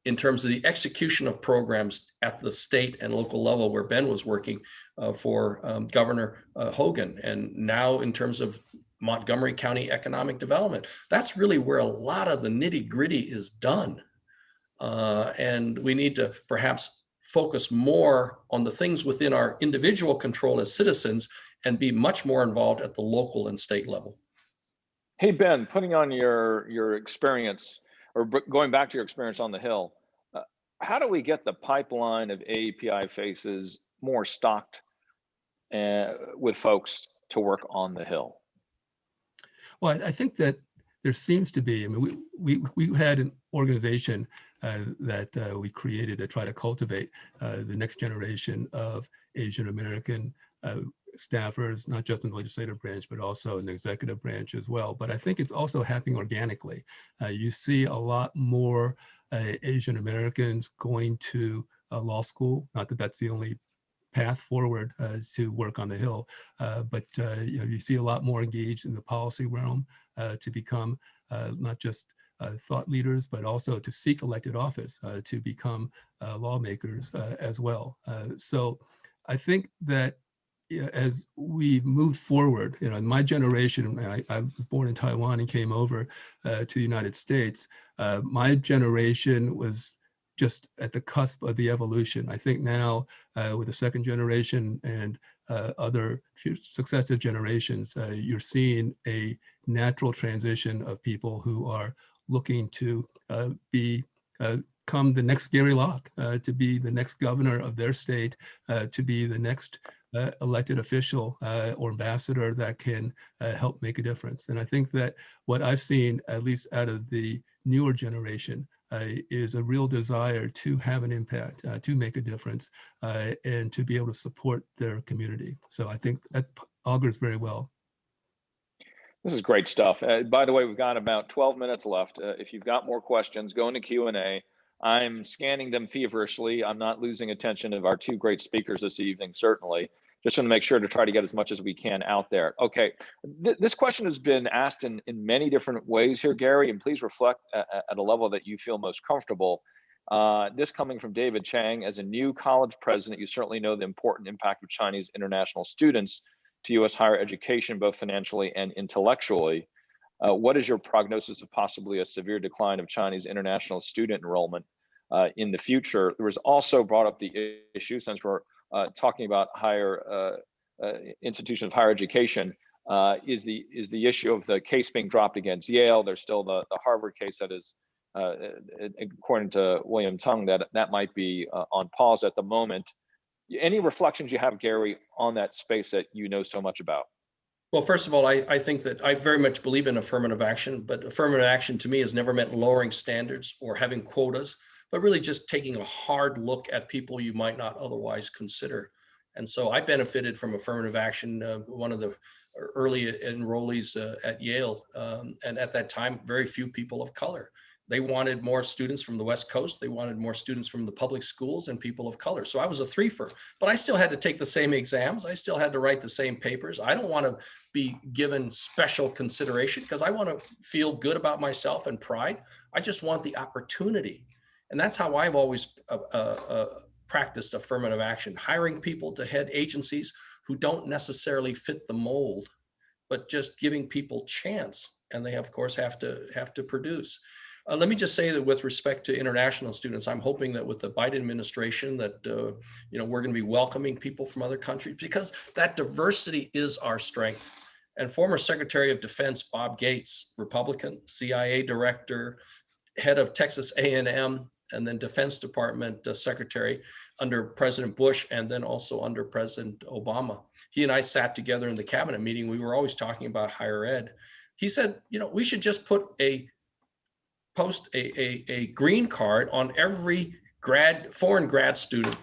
in terms of the execution of programs at the state and local level, where Ben was working for Governor Hogan, and now in terms of Montgomery County economic development. That's really where a lot of the nitty-gritty is done. And we need to perhaps focus more on the things within our individual control as citizens and be much more involved at the local and state level. Hey, Ben, putting on your experience, or going back to your experience on the Hill, how do we get the pipeline of AAPI faces more stocked with folks to work on the Hill? Well, I think that there seems to be, I mean, we had an organization that we created to try to cultivate the next generation of Asian American staffers, not just in the legislative branch, but also in the executive branch as well. But I think it's also happening organically. You see a lot more Asian Americans going to law school, not that that's the only path forward to work on the Hill, but you see a lot more engaged in the policy realm to become not just thought leaders, but also to seek elected office, to become lawmakers as well. So I think that as we moved forward, my generation, I was born in Taiwan and came over to the United States. My generation was just at the cusp of the evolution. I think now with the second generation and other successive generations, you're seeing a natural transition of people who are looking to become the next Gary Locke, to be the next governor of their state, to be the next elected official or ambassador that can help make a difference. And I think that what I've seen, at least out of the newer generation, is a real desire to have an impact, to make a difference, and to be able to support their community. So I think that augurs very well. This is great stuff. By the way, we've got about 12 minutes left. If you've got more questions, go into Q&A. I'm scanning them feverishly. I'm not losing attention of our two great speakers this evening, certainly. Just want to make sure to try to get as much as we can out there. Okay, this question has been asked in many different ways here, Gary, and please reflect at a level that you feel most comfortable. This coming from David Chang. As a new college president, you certainly know the important impact of Chinese international students to U.S. higher education, both financially and intellectually. What is your prognosis of possibly a severe decline of Chinese international student enrollment in the future? There was also brought up the issue, since we're talking about higher institutions of higher education, is the issue of the case being dropped against Yale. There's still the Harvard case that is, according to William Tung, that might be on pause at the moment. Any reflections you have, Gary, on that space that you know so much about? Well, first of all, I think that I very much believe in affirmative action, but affirmative action to me has never meant lowering standards or having quotas, but really just taking a hard look at people you might not otherwise consider. And so I benefited from affirmative action, one of the early enrollees at Yale. And at that time, very few people of color. They wanted more students from the West Coast. They wanted more students from the public schools and people of color. So I was a threefer, but I still had to take the same exams. I still had to write the same papers. I don't want to be given special consideration because I want to feel good about myself and pride. I just want the opportunity. And that's how I've always practiced affirmative action, hiring people to head agencies who don't necessarily fit the mold, but just giving people chance. And they, of course, have to produce. Let me just say that with respect to international students, I'm hoping that with the Biden administration that we're going to be welcoming people from other countries, because that diversity is our strength. And former Secretary of Defense Bob Gates, Republican, CIA director, head of Texas A&M, and then Defense Department Secretary under President Bush, and then also under President Obama. He and I sat together in the cabinet meeting. We were always talking about higher ed. He said, we should just post a green card on every foreign grad student,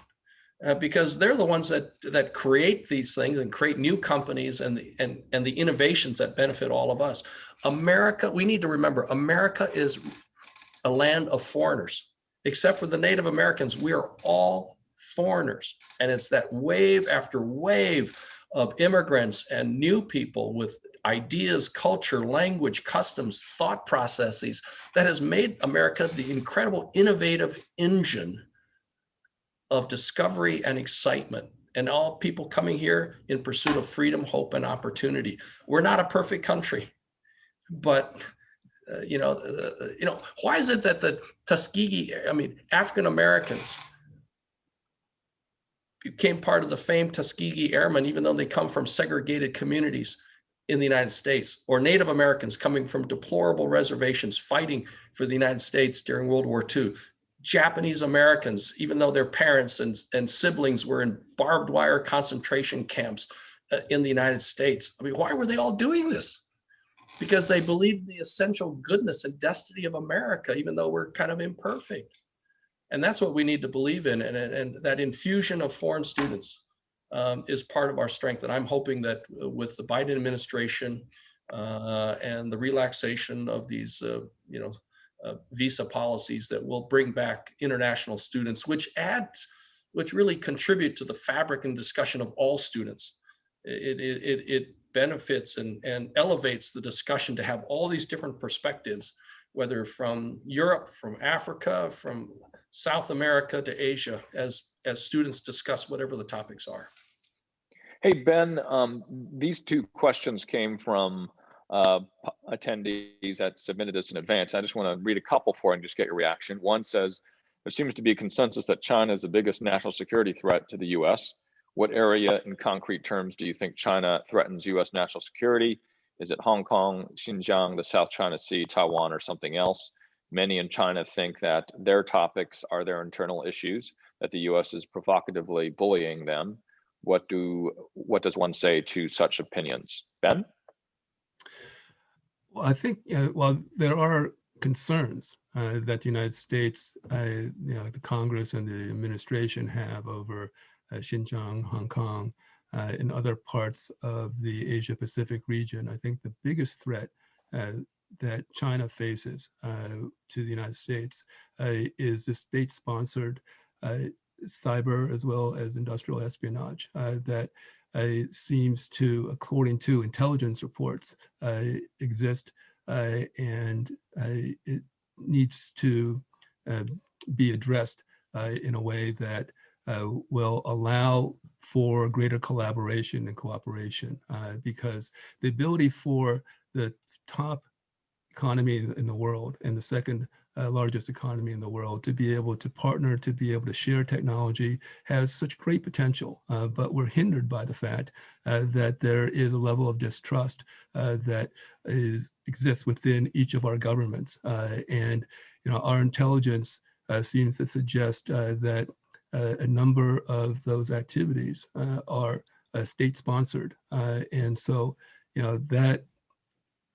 because they're the ones that create these things and create new companies and the innovations that benefit all of us. America, we need to remember, America is a land of foreigners. Except for the Native Americans, we are all foreigners. And it's that wave after wave of immigrants and new people with ideas, culture, language, customs, thought processes that has made America the incredible innovative engine of discovery and excitement, and all people coming here in pursuit of freedom, hope, and opportunity. We're not a perfect country, but why is it that the African Americans became part of the famed Tuskegee Airmen, even though they come from segregated communities in the United States, or Native Americans coming from deplorable reservations fighting for the United States during World War II, Japanese Americans, even though their parents and siblings were in barbed wire concentration camps in the United States. Why were they all doing this? Because they believed the essential goodness and destiny of America, even though we're kind of imperfect. And that's what we need to believe in. And that infusion of foreign students is part of our strength. And I'm hoping that with the Biden administration and the relaxation of these, visa policies, that will bring back international students, which really contribute to the fabric and discussion of all students. It benefits and elevates the discussion to have all these different perspectives, whether from Europe, from Africa, from South America to Asia, as students discuss whatever the topics are. Hey, Ben, these two questions came from attendees that submitted this in advance. I just want to read a couple for you and just get your reaction. One says, there seems to be a consensus that China is the biggest national security threat to the US. What area in concrete terms do you think China threatens US national security? Is it Hong Kong, Xinjiang, the South China Sea, Taiwan, or something else? Many in China think that their topics are their internal issues, that the US is provocatively bullying them. What does one say to such opinions? Ben? Well, I think while there are concerns that the United States, the Congress and the administration have over Xinjiang, Hong Kong, and other parts of the Asia Pacific region, I think the biggest threat that China faces to the United States is the state-sponsored cyber as well as industrial espionage that seems to, according to intelligence reports, exist, and it needs to be addressed in a way that will allow for greater collaboration and cooperation, because the ability for the top economy in the world and the second largest economy in the world to be able to partner, to be able to share technology has such great potential, but we're hindered by the fact that there is a level of distrust that exists within each of our governments. And our intelligence seems to suggest that a number of those activities are state-sponsored. And so, that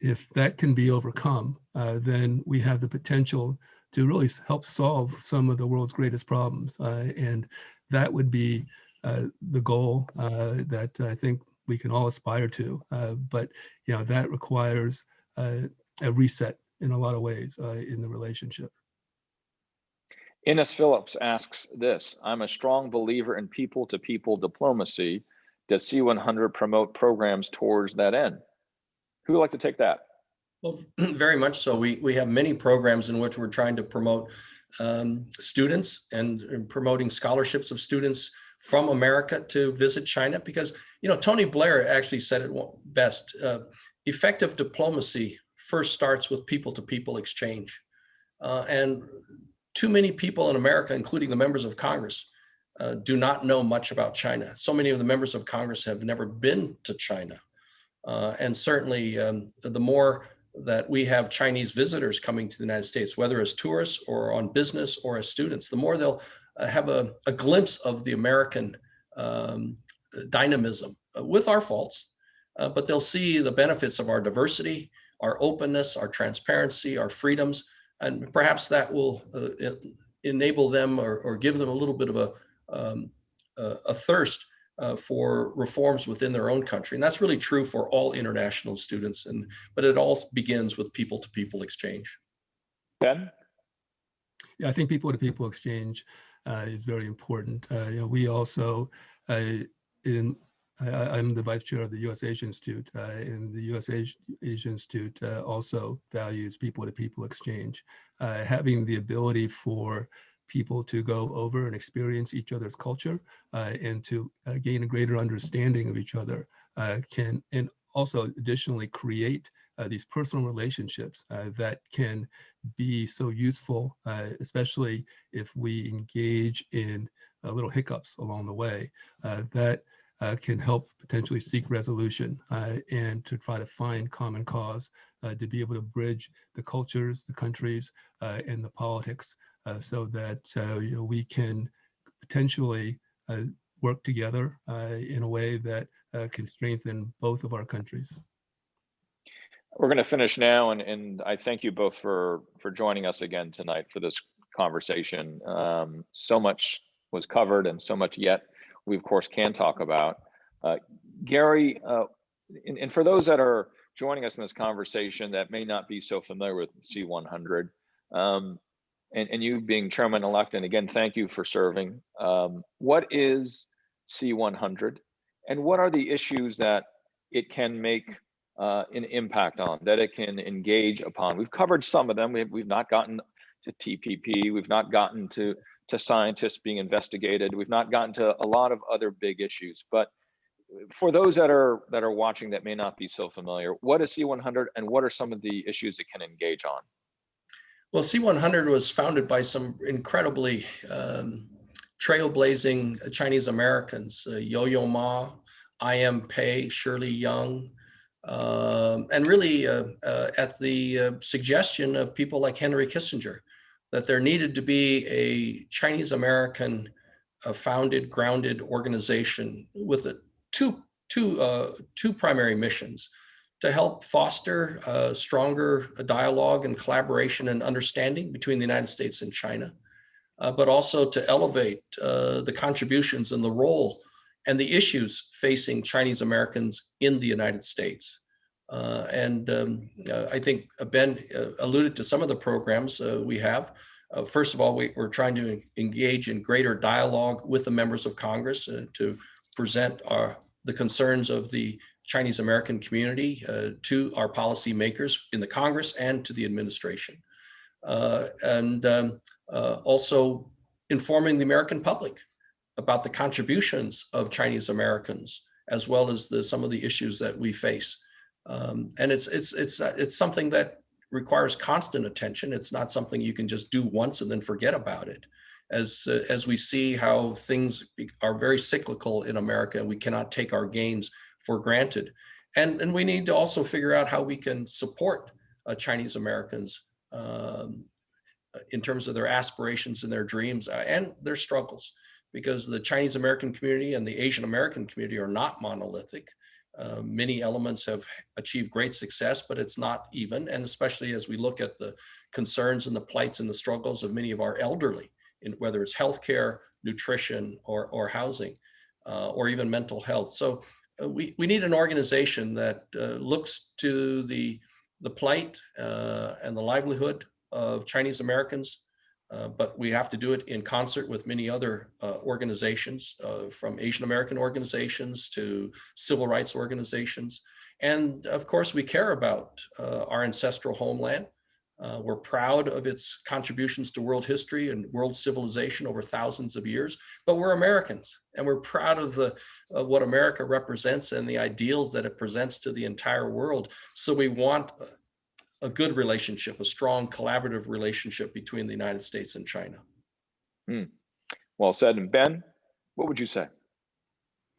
if that can be overcome, then we have the potential to really help solve some of the world's greatest problems. And that would be the goal that I think we can all aspire to. But that requires a reset in a lot of ways in the relationship. Ines Phillips asks this: I'm a strong believer in people-to-people diplomacy. Does C100 promote programs towards that end? Who would like to take that? Well, very much so. We have many programs in which we're trying to promote students and promoting scholarships of students from America to visit China, because Tony Blair actually said it best. Effective diplomacy first starts with people-to-people exchange, and too many people in America, including the members of Congress, do not know much about China. So many of the members of Congress have never been to China. And certainly the more that we have Chinese visitors coming to the United States, whether as tourists or on business or as students, the more they'll have a glimpse of the American dynamism, with our faults, but they'll see the benefits of our diversity, our openness, our transparency, our freedoms, and perhaps that will enable them or give them a little bit of a thirst for reforms within their own country. And that's really true for all international students, but it all begins with people-to-people exchange. Ben? Yeah, I think people-to-people exchange is very important. We also, I'm the vice chair of the U.S. Asia Institute, and the U.S. Asia Institute also values people-to-people exchange. Having the ability for people to go over and experience each other's culture and to gain a greater understanding of each other can, and also additionally create these personal relationships that can be so useful, especially if we engage in little hiccups along the way that can help potentially seek resolution and to try to find common cause to be able to bridge the cultures, the countries, and the politics so that we can potentially work together in a way that can strengthen both of our countries. We're going to finish now, and I thank you both for joining us again tonight for this conversation. So much was covered and so much yet we of course can talk about. Gary, and for those that are joining us in this conversation that may not be so familiar with C100, and you being chairman-elect, and again, thank you for serving. What is C100, and what are the issues that it can make an impact on, that it can engage upon? We've covered some of them. We've not gotten to TPP. We've not gotten to scientists being investigated. We've not gotten to a lot of other big issues. But for those that are watching that may not be so familiar, what is C100 and what are some of the issues it can engage on? Well, C100 was founded by some incredibly trailblazing Chinese Americans, Yo-Yo Ma, I.M. Pei, Shirley Young, and really at the suggestion of people like Henry Kissinger, that there needed to be a Chinese American founded, grounded organization with two primary missions: to help foster stronger dialogue and collaboration and understanding between the United States and China, but also to elevate the contributions and the role and the issues facing Chinese Americans in the United States. I think Ben alluded to some of the programs we have. First of all, we're trying to engage in greater dialogue with the members of Congress to present the concerns of the Chinese American community to our policymakers in the Congress and to the administration. Also informing the American public about the contributions of Chinese Americans, as well as some of the issues that we face. And it's something that requires constant attention. It's not something you can just do once and then forget about it. As we see how things are very cyclical in America, and we cannot take our gains for granted. And we need to also figure out how we can support Chinese Americans in terms of their aspirations and their dreams and their struggles, because the Chinese American community and the Asian American community are not monolithic. Many elements have achieved great success, but it's not even. And especially as we look at the concerns and the plights and the struggles of many of our elderly, whether it's healthcare, nutrition, or housing, or even mental health. So we need an organization that looks to the plight and the livelihood of Chinese Americans, but we have to do it in concert with many other organizations, from Asian American organizations to civil rights organizations. And of course, we care about our ancestral homeland. We're proud of its contributions to world history and world civilization over thousands of years, but we're Americans, and we're proud of what America represents and the ideals that it presents to the entire world. So we want a good relationship, a strong collaborative relationship between the United States and China. Well said. And Ben, what would you say?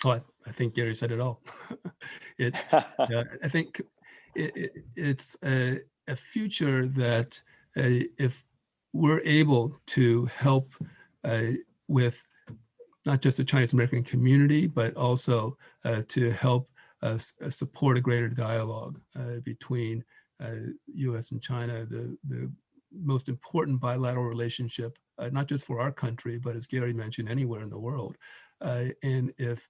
Oh, I think Gary said it all. I think it's a future that if we're able to help with not just the Chinese American community, but also to help support a greater dialogue between U.S. and China, the most important bilateral relationship, not just for our country, but as Gary mentioned, anywhere in the world. And if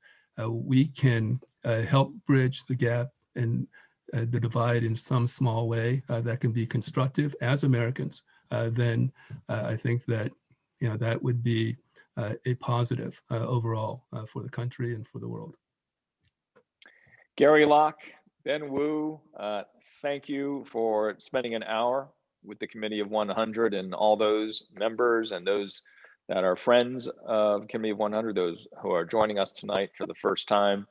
we can help bridge the gap and the divide in some small way that can be constructive as Americans, then I think that that would be a positive overall for the country and for the world. Gary Locke, Ben Wu, thank you for spending an hour with the Committee of 100 and all those members and those that are friends of Committee of 100, those who are joining us tonight for the first time.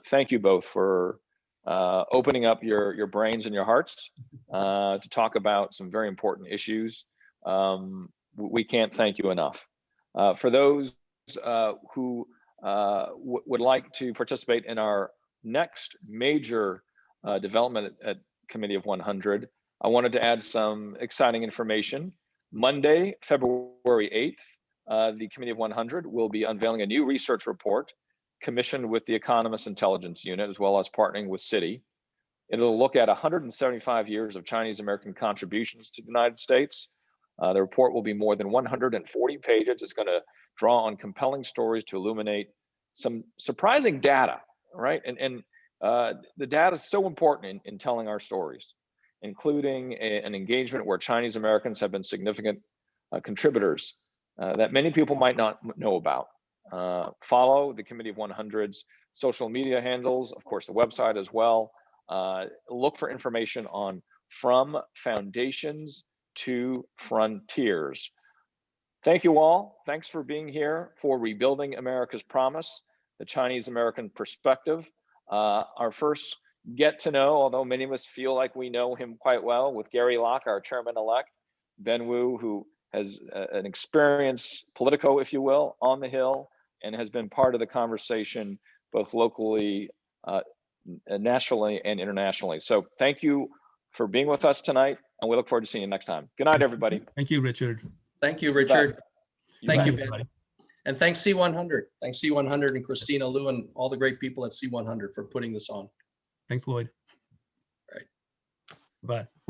Thank you both for opening up your brains and your hearts to talk about some very important issues. We can't thank you enough. For those who would like to participate in our next major development at Committee of 100, I wanted to add some exciting information. Monday, February 8th, the Committee of 100 will be unveiling a new research report commissioned with the Economist Intelligence Unit, as well as partnering with Citi. It'll look at 175 years of Chinese American contributions to the United States. The report will be more than 140 pages. It's going to draw on compelling stories to illuminate some surprising data, right? And the data is so important in telling our stories, including an engagement where Chinese Americans have been significant contributors that many people might not know about. Follow the Committee of 100's social media handles, of course, the website as well. Look for information on From Foundations to Frontiers. Thank you all. Thanks for being here for Rebuilding America's Promise. the Chinese American perspective. Our first get to know, although many of us feel like we know him quite well, with Gary Locke, our chairman-elect, Ben Wu, who has an experienced Politico, if you will, on the Hill, and has been part of the conversation both locally, nationally, and internationally. So thank you for being with us tonight, and we look forward to seeing you next time. Good night, everybody. Thank you, Richard. Thank you, Richard. Thank you, Ben. Everybody. And thanks C100. Thanks C100 and Christina Liu and all the great people at C100 for putting this on. Thanks, Lloyd. Right. Bye.